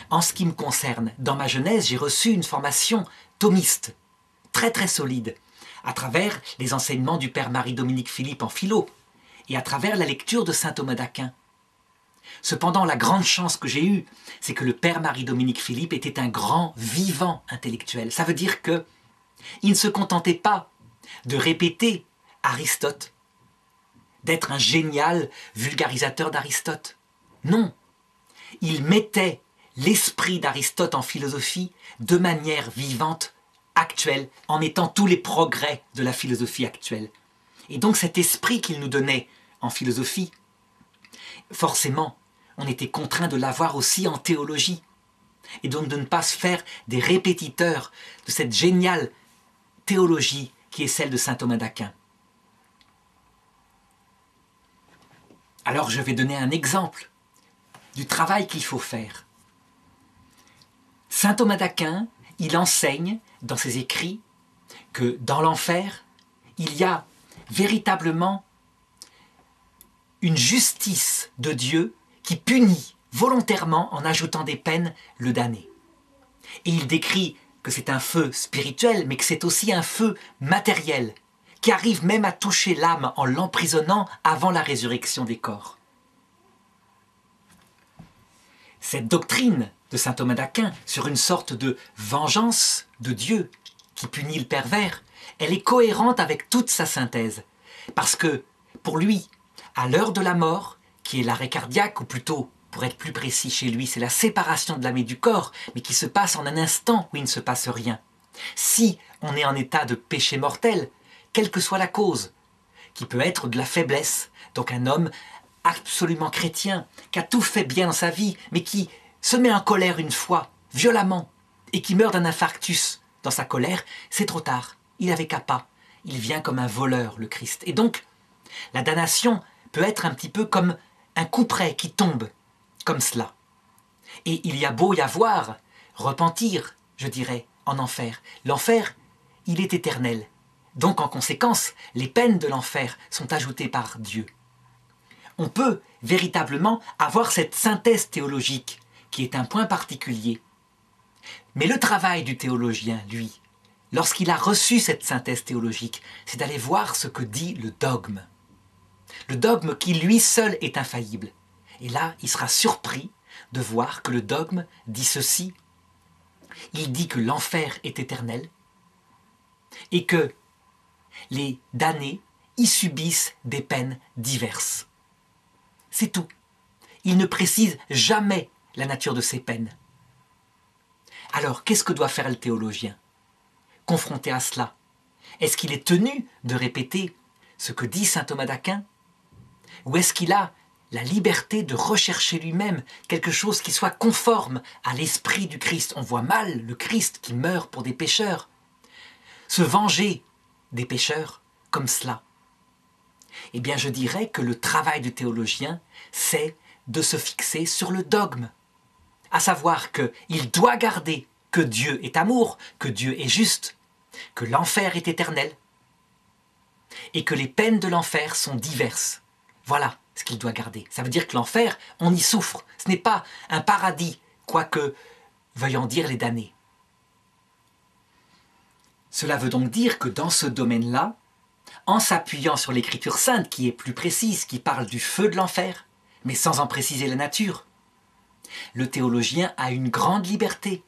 En ce qui me concerne, dans ma jeunesse, j'ai reçu une formation thomiste, très très solide, à travers les enseignements du père Marie-Dominique Philippe en philo, et à travers la lecture de saint Thomas d'Aquin. Cependant, la grande chance que j'ai eue, c'est que le père Marie-Dominique Philippe était un grand vivant intellectuel. Ça veut dire que il ne se contentait pas de répéter Aristote, d'être un génial vulgarisateur d'Aristote. Non, il mettait l'esprit d'Aristote en philosophie de manière vivante, actuelle, en mettant tous les progrès de la philosophie actuelle. Et donc cet esprit qu'il nous donnait en philosophie, forcément, on était contraint de l'avoir aussi en théologie. Et donc de ne pas se faire des répétiteurs de cette géniale théologie qui est celle de saint Thomas d'Aquin. Alors je vais donner un exemple du travail qu'il faut faire. Saint Thomas d'Aquin, il enseigne dans ses écrits que dans l'enfer, il y a véritablement une justice de Dieu qui punit volontairement en ajoutant des peines le damné. Et il décrit que c'est un feu spirituel, mais que c'est aussi un feu matériel, qui arrive même à toucher l'âme en l'emprisonnant avant la résurrection des corps. Cette doctrine de saint Thomas d'Aquin sur une sorte de vengeance de Dieu qui punit le pervers, elle est cohérente avec toute sa synthèse. Parce que, pour lui, à l'heure de la mort, qui est l'arrêt cardiaque, ou plutôt, pour être plus précis chez lui, c'est la séparation de l'âme et du corps, mais qui se passe en un instant où il ne se passe rien. Si on est en état de péché mortel, quelle que soit la cause, qui peut être de la faiblesse, donc un homme absolument chrétien, qui a tout fait bien dans sa vie, mais qui se met en colère une fois, violemment, et qui meurt d'un infarctus dans sa colère, c'est trop tard, il n'avait qu'à pas. Il vient comme un voleur, le Christ. Et donc, la damnation peut être un petit peu comme un couperet qui tombe, comme cela. Et il y a beau y avoir repentir, je dirais, en enfer. L'enfer, il est éternel. Donc, en conséquence, les peines de l'enfer sont ajoutées par Dieu. On peut véritablement avoir cette synthèse théologique, qui est un point particulier. Mais le travail du théologien, lui, lorsqu'il a reçu cette synthèse théologique, c'est d'aller voir ce que dit le dogme. Le dogme qui lui seul est infaillible. Et là, il sera surpris de voir que le dogme dit ceci. Il dit que l'enfer est éternel et que les damnés y subissent des peines diverses. C'est tout. Il ne précise jamais la nature de ces peines. Alors, qu'est-ce que doit faire le théologien, confronté à cela? Est-ce qu'il est tenu de répéter ce que dit saint Thomas d'Aquin? Ou est-ce qu'il a la liberté de rechercher lui-même quelque chose qui soit conforme à l'esprit du Christ? On voit mal le Christ qui meurt pour des pécheurs, se venger des pécheurs comme cela. Eh bien, je dirais que le travail du théologien, c'est de se fixer sur le dogme, à savoir qu'il doit garder que Dieu est amour, que Dieu est juste, que l'enfer est éternel, et que les peines de l'enfer sont diverses. Voilà ce qu'il doit garder. Ça veut dire que l'enfer, on y souffre. Ce n'est pas un paradis, quoique veuille en dire les damnés. Cela veut donc dire que dans ce domaine-là, en s'appuyant sur l'écriture sainte, qui est plus précise, qui parle du feu de l'enfer, mais sans en préciser la nature, le théologien a une grande liberté,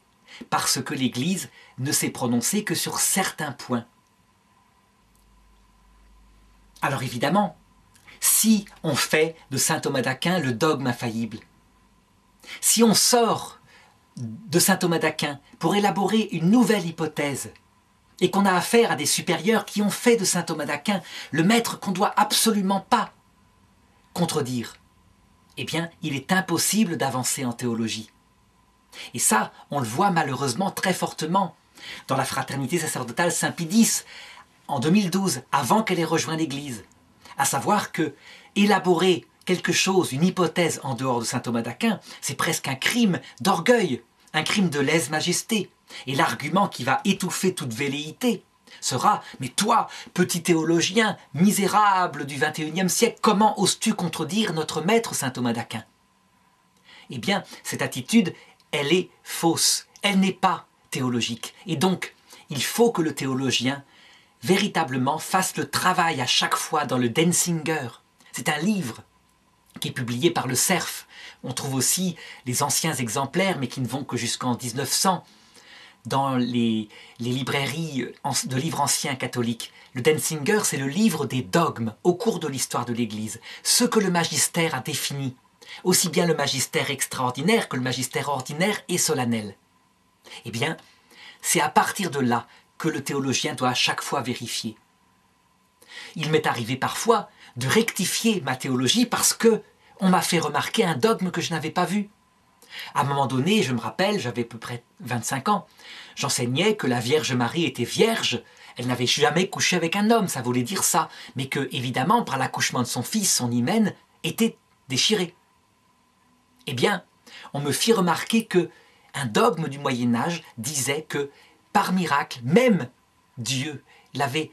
parce que l'Église ne s'est prononcée que sur certains points. Alors évidemment, si on fait de saint Thomas d'Aquin le dogme infaillible, si on sort de saint Thomas d'Aquin pour élaborer une nouvelle hypothèse, et qu'on a affaire à des supérieurs qui ont fait de saint Thomas d'Aquin le maître qu'on ne doit absolument pas contredire, eh bien, il est impossible d'avancer en théologie. Et ça, on le voit malheureusement très fortement dans la fraternité sacerdotale Saint-Pie-X, en 2012, avant qu'elle ait rejoint l'Église. À savoir que élaborer quelque chose, une hypothèse en dehors de saint Thomas d'Aquin, c'est presque un crime d'orgueil, un crime de lèse-majesté. Et l'argument qui va étouffer toute velléité sera « Mais toi, petit théologien, misérable du XXIe siècle, comment oses-tu contredire notre maître saint Thomas d'Aquin ?» Eh bien, cette attitude, elle est fausse, elle n'est pas théologique. Et donc, il faut que le théologien véritablement fasse le travail à chaque fois dans le Denzinger. C'est un livre qui est publié par le Cerf. On trouve aussi les anciens exemplaires, mais qui ne vont que jusqu'en 1900, dans les librairies de livres anciens catholiques. Le Denzinger, c'est le livre des dogmes au cours de l'histoire de l'Église. Ce que le magistère a défini, aussi bien le magistère extraordinaire que le magistère ordinaire et solennel. Eh bien, c'est à partir de là que le théologien doit à chaque fois vérifier. Il m'est arrivé parfois de rectifier ma théologie parce que on m'a fait remarquer un dogme que je n'avais pas vu. À un moment donné, je me rappelle, j'avais à peu près 25 ans, j'enseignais que la Vierge Marie était vierge, elle n'avait jamais couché avec un homme, ça voulait dire ça, mais que, évidemment, par l'accouchement de son fils, son hymen était déchiré. Eh bien, on me fit remarquer que un dogme du Moyen-Âge disait que, par miracle, même Dieu avait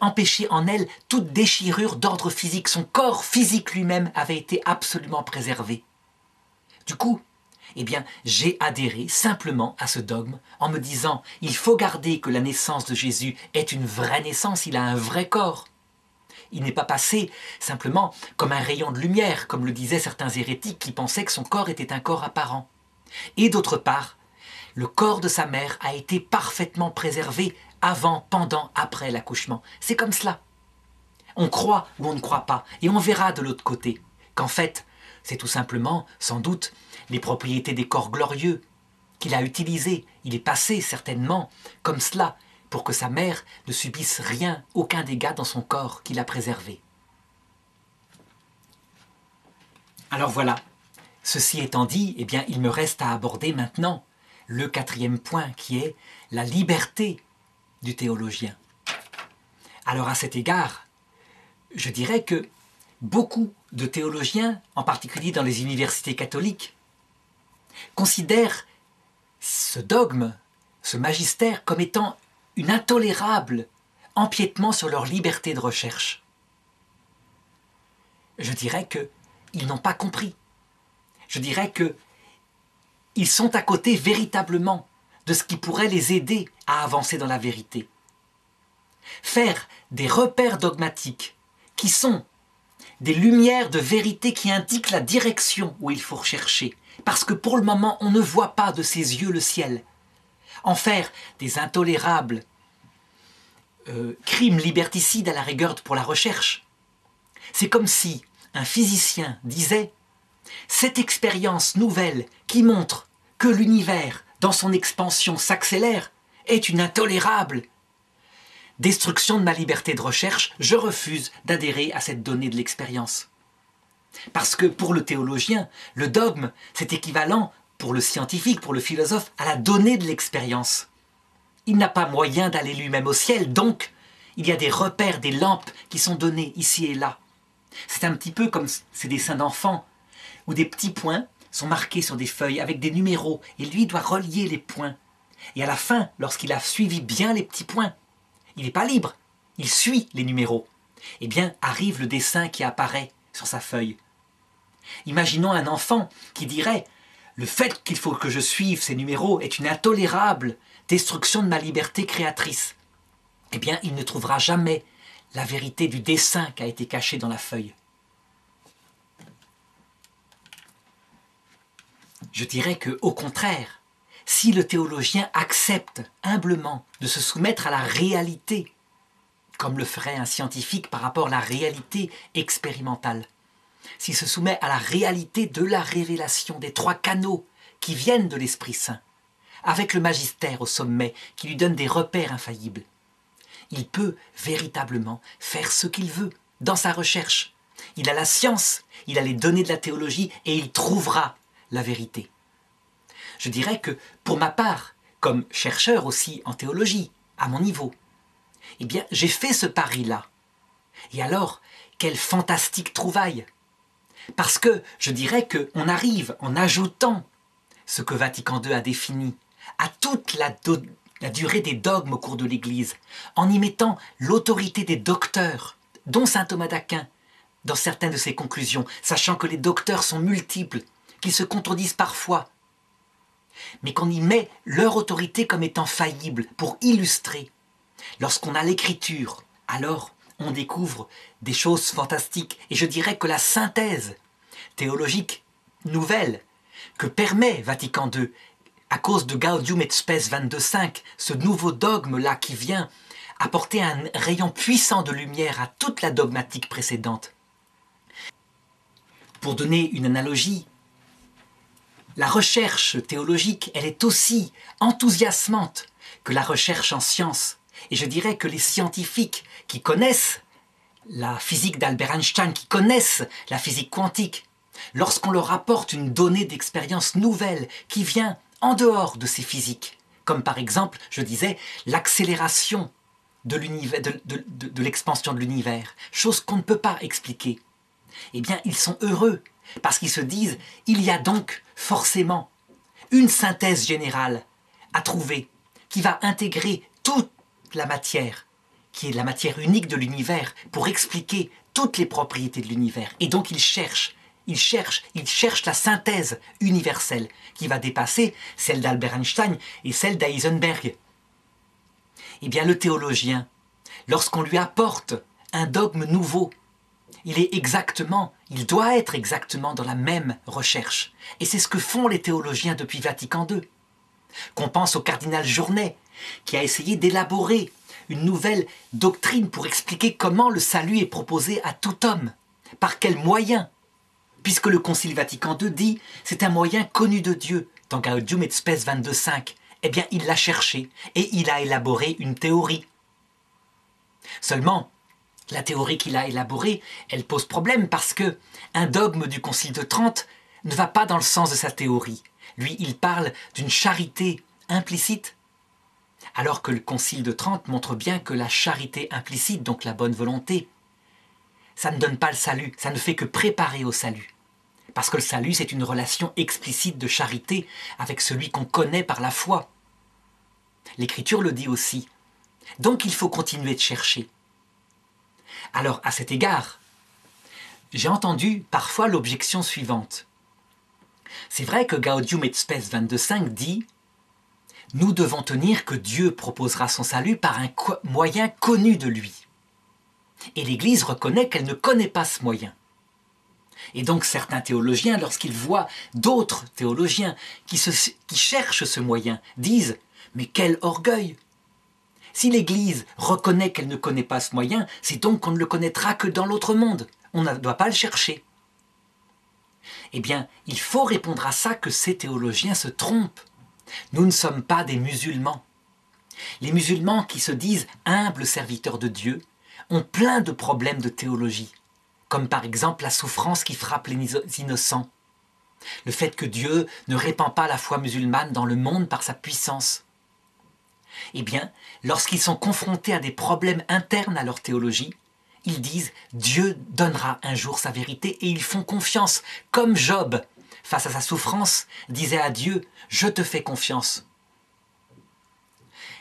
empêché en elle toute déchirure d'ordre physique. Son corps physique lui-même avait été absolument préservé. Du coup, eh bien, j'ai adhéré simplement à ce dogme en me disant « Il faut garder que la naissance de Jésus est une vraie naissance, il a un vrai corps. » Il n'est pas passé simplement comme un rayon de lumière, comme le disaient certains hérétiques qui pensaient que son corps était un corps apparent. Et d'autre part, le corps de sa mère a été parfaitement préservé avant, pendant, après l'accouchement. C'est comme cela. On croit ou on ne croit pas, et on verra de l'autre côté qu'en fait, c'est tout simplement, sans doute, les propriétés des corps glorieux qu'il a utilisées. Il est passé certainement comme cela pour que sa mère ne subisse rien, aucun dégât dans son corps qu'il a préservé. Alors voilà, ceci étant dit, eh bien, il me reste à aborder maintenant le quatrième point qui est la liberté du théologien. Alors à cet égard, je dirais que beaucoup de théologiens, en particulier dans les universités catholiques, considèrent ce dogme, ce magistère, comme étant une intolérable empiètement sur leur liberté de recherche. Je dirais qu'ils n'ont pas compris. Je dirais qu'ils sont à côté véritablement de ce qui pourrait les aider à avancer dans la vérité. Faire des repères dogmatiques qui sont des lumières de vérité qui indiquent la direction où il faut rechercher, parce que pour le moment on ne voit pas de ses yeux le ciel. En faire des intolérables crimes liberticides à la rigueur pour la recherche. C'est comme si un physicien disait « Cette expérience nouvelle qui montre que l'univers, dans son expansion, s'accélère, est une intolérable destruction de ma liberté de recherche, je refuse d'adhérer à cette donnée de l'expérience. » Parce que pour le théologien, le dogme, c'est équivalent, pour le scientifique, pour le philosophe, à la donnée de l'expérience. Il n'a pas moyen d'aller lui-même au ciel, donc il y a des repères, des lampes qui sont données ici et là. C'est un petit peu comme ces dessins d'enfants, où des petits points sont marqués sur des feuilles avec des numéros, et lui doit relier les points. Et à la fin, lorsqu'il a suivi bien les petits points, il n'est pas libre, il suit les numéros. Eh bien, arrive le dessin qui apparaît sur sa feuille. Imaginons un enfant qui dirait « Le fait qu'il faut que je suive ces numéros est une intolérable destruction de ma liberté créatrice. » Eh bien, il ne trouvera jamais la vérité du dessin qui a été caché dans la feuille. Je dirais qu'au contraire, si le théologien accepte humblement de se soumettre à la réalité, comme le ferait un scientifique par rapport à la réalité expérimentale, s'il se soumet à la réalité de la révélation des trois canaux qui viennent de l'Esprit Saint, avec le magistère au sommet qui lui donne des repères infaillibles, il peut véritablement faire ce qu'il veut dans sa recherche. Il a la science, il a les données de la théologie et il trouvera la vérité. Je dirais que pour ma part, comme chercheur aussi en théologie, à mon niveau, eh bien j'ai fait ce pari-là. Et alors, quelle fantastique trouvaille! Parce que je dirais qu'on arrive, en ajoutant ce que Vatican II a défini, à toute la durée des dogmes au cours de l'Église, en y mettant l'autorité des docteurs, dont saint Thomas d'Aquin, dans certaines de ses conclusions, sachant que les docteurs sont multiples, qu'ils se contredisent parfois, mais qu'on y met leur autorité comme étant faillible pour illustrer. Lorsqu'on a l'écriture, alors on découvre des choses fantastiques. Et je dirais que la synthèse théologique nouvelle que permet Vatican II, à cause de Gaudium et Spes 22.5, ce nouveau dogme-là qui vient apporter un rayon puissant de lumière à toute la dogmatique précédente. Pour donner une analogie, la recherche théologique, elle est aussi enthousiasmante que la recherche en sciences. Et je dirais que les scientifiques qui connaissent la physique d'Albert Einstein, qui connaissent la physique quantique, lorsqu'on leur apporte une donnée d'expérience nouvelle qui vient en dehors de ces physiques, comme par exemple, je disais, l'accélération de l'expansion de l'univers, chose qu'on ne peut pas expliquer, eh bien ils sont heureux, parce qu'ils se disent, il y a donc forcément une synthèse générale à trouver, qui va intégrer toute la matière, qui est la matière unique de l'univers, pour expliquer toutes les propriétés de l'univers. Et donc ils cherchent la synthèse universelle, qui va dépasser celle d'Albert Einstein et celle d'Heisenberg. Eh bien le théologien, lorsqu'on lui apporte un dogme nouveau, il doit être exactement dans la même recherche. Et c'est ce que font les théologiens depuis Vatican II. Qu'on pense au cardinal Journet, qui a essayé d'élaborer une nouvelle doctrine pour expliquer comment le salut est proposé à tout homme, par quels moyens, puisque le Concile Vatican II dit « c'est un moyen connu de Dieu » dans Gaudium et Spes 22.5. Eh bien, il l'a cherché et il a élaboré une théorie. Seulement, la théorie qu'il a élaborée, elle pose problème parce que un dogme du Concile de Trente ne va pas dans le sens de sa théorie. Lui, il parle d'une charité implicite, alors que le Concile de Trente montre bien que la charité implicite, donc la bonne volonté, ça ne donne pas le salut, ça ne fait que préparer au salut. Parce que le salut, c'est une relation explicite de charité avec celui qu'on connaît par la foi. L'Écriture le dit aussi. Donc il faut continuer de chercher. Alors, à cet égard, j'ai entendu parfois l'objection suivante. C'est vrai que Gaudium et Spes 22.5 dit « Nous devons tenir que Dieu proposera son salut par un moyen connu de lui. » Et l'Église reconnaît qu'elle ne connaît pas ce moyen. Et donc certains théologiens, lorsqu'ils voient d'autres théologiens qui cherchent ce moyen, disent « Mais quel orgueil ! Si l'Église reconnaît qu'elle ne connaît pas ce moyen, c'est donc qu'on ne le connaîtra que dans l'autre monde. On ne doit pas le chercher. » Eh bien, il faut répondre à ça que ces théologiens se trompent. Nous ne sommes pas des musulmans. Les musulmans qui se disent humbles serviteurs de Dieu ont plein de problèmes de théologie, comme par exemple la souffrance qui frappe les innocents, le fait que Dieu ne répand pas la foi musulmane dans le monde par sa puissance. Eh bien, lorsqu'ils sont confrontés à des problèmes internes à leur théologie, ils disent « Dieu donnera un jour sa vérité » et ils font confiance, comme Job, face à sa souffrance, disait à Dieu « Je te fais confiance ».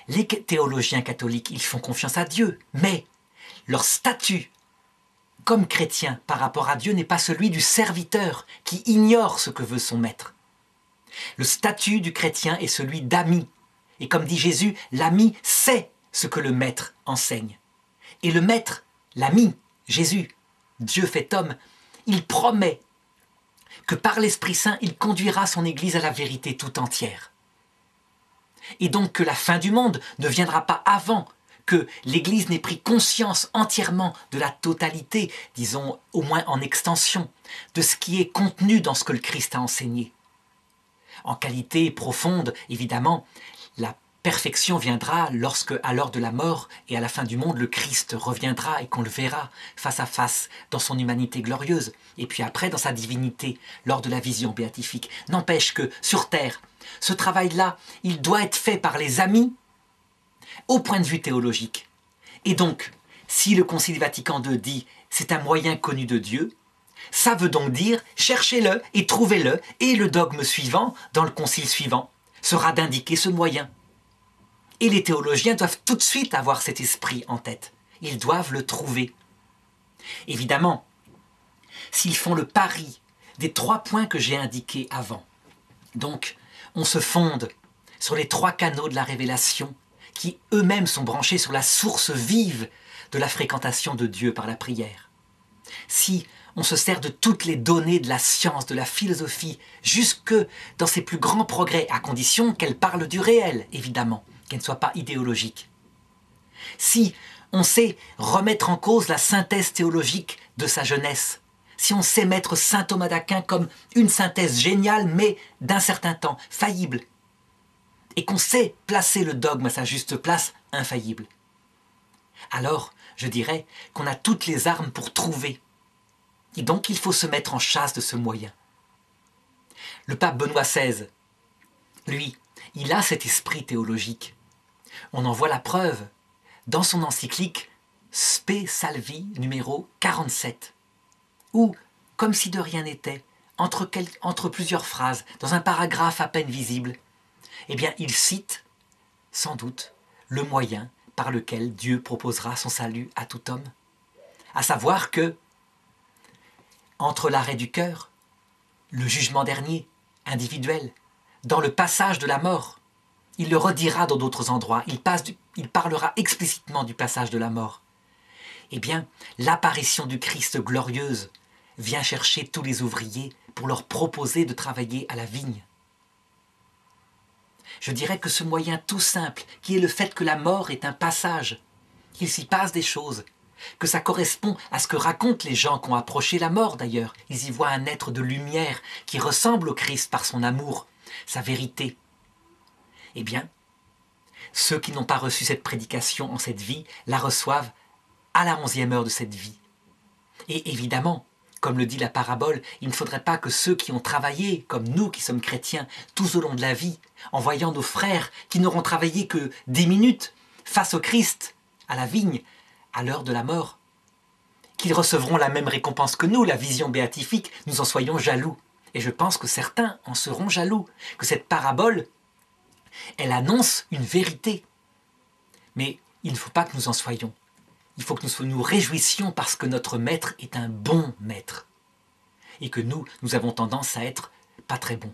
Les théologiens catholiques, ils font confiance à Dieu, mais leur statut comme chrétien par rapport à Dieu n'est pas celui du serviteur qui ignore ce que veut son maître. Le statut du chrétien est celui d'ami. Et comme dit Jésus, l'ami sait ce que le maître enseigne. Et le maître, l'ami, Jésus, Dieu fait homme, il promet que par l'Esprit Saint, il conduira son Église à la vérité tout entière. Et donc que la fin du monde ne viendra pas avant que l'Église n'ait pris conscience entièrement de la totalité, disons au moins en extension, de ce qui est contenu dans ce que le Christ a enseigné. En qualité profonde, évidemment, la perfection viendra lorsque, à l'heure de la mort et à la fin du monde, le Christ reviendra et qu'on le verra face à face dans son humanité glorieuse, et puis après dans sa divinité, lors de la vision béatifique. N'empêche que, sur terre, ce travail-là, il doit être fait par les amis au point de vue théologique. Et donc, si le Concile Vatican II dit « c'est un moyen connu de Dieu », ça veut donc dire « cherchez-le et trouvez-le » et le dogme suivant, dans le concile suivant, sera d'indiquer ce moyen. Et les théologiens doivent tout de suite avoir cet esprit en tête. Ils doivent le trouver. Évidemment, s'ils font le pari des 3 points que j'ai indiqués avant, donc on se fonde sur les 3 canaux de la révélation qui eux-mêmes sont branchés sur la source vive de la fréquentation de Dieu par la prière. Si on se sert de toutes les données de la science, de la philosophie, jusque dans ses plus grands progrès, à condition qu'elles parlent du réel, évidemment, qu'elles ne soient pas idéologiques. Si on sait remettre en cause la synthèse théologique de sa jeunesse, si on sait mettre saint Thomas d'Aquin comme une synthèse géniale, mais d'un certain temps, faillible, et qu'on sait placer le dogme à sa juste place, infaillible, alors je dirais qu'on a toutes les armes pour trouver. Et donc il faut se mettre en chasse de ce moyen. Le pape Benoît XVI, lui, il a cet esprit théologique. On en voit la preuve dans son encyclique Spe Salvi numéro 47, où, comme si de rien n'était, entre plusieurs phrases, dans un paragraphe à peine visible, eh bien, il cite, sans doute, le moyen par lequel Dieu proposera son salut à tout homme. À savoir que, entre l'arrêt du cœur, le jugement dernier, individuel, dans le passage de la mort, il le redira dans d'autres endroits, il parlera explicitement du passage de la mort. Eh bien, l'apparition du Christ glorieuse vient chercher tous les ouvriers pour leur proposer de travailler à la vigne. Je dirais que ce moyen tout simple, qui est le fait que la mort est un passage, qu'il s'y passe des choses, que ça correspond à ce que racontent les gens qui ont approché la mort d'ailleurs. Ils y voient un être de lumière qui ressemble au Christ par son amour, sa vérité. Eh bien, ceux qui n'ont pas reçu cette prédication en cette vie la reçoivent à la 11e heure de cette vie. Et évidemment, comme le dit la parabole, il ne faudrait pas que ceux qui ont travaillé, comme nous qui sommes chrétiens, tout au long de la vie, en voyant nos frères qui n'auront travaillé que 10 minutes face au Christ, à la vigne, à l'heure de la mort, qu'ils recevront la même récompense que nous, la vision béatifique, nous en soyons jaloux. Et je pense que certains en seront jaloux, que cette parabole, elle annonce une vérité. Mais il ne faut pas que nous en soyons. Il faut que nous réjouissions parce que notre maître est un bon maître. Et que nous avons tendance à être pas très bons.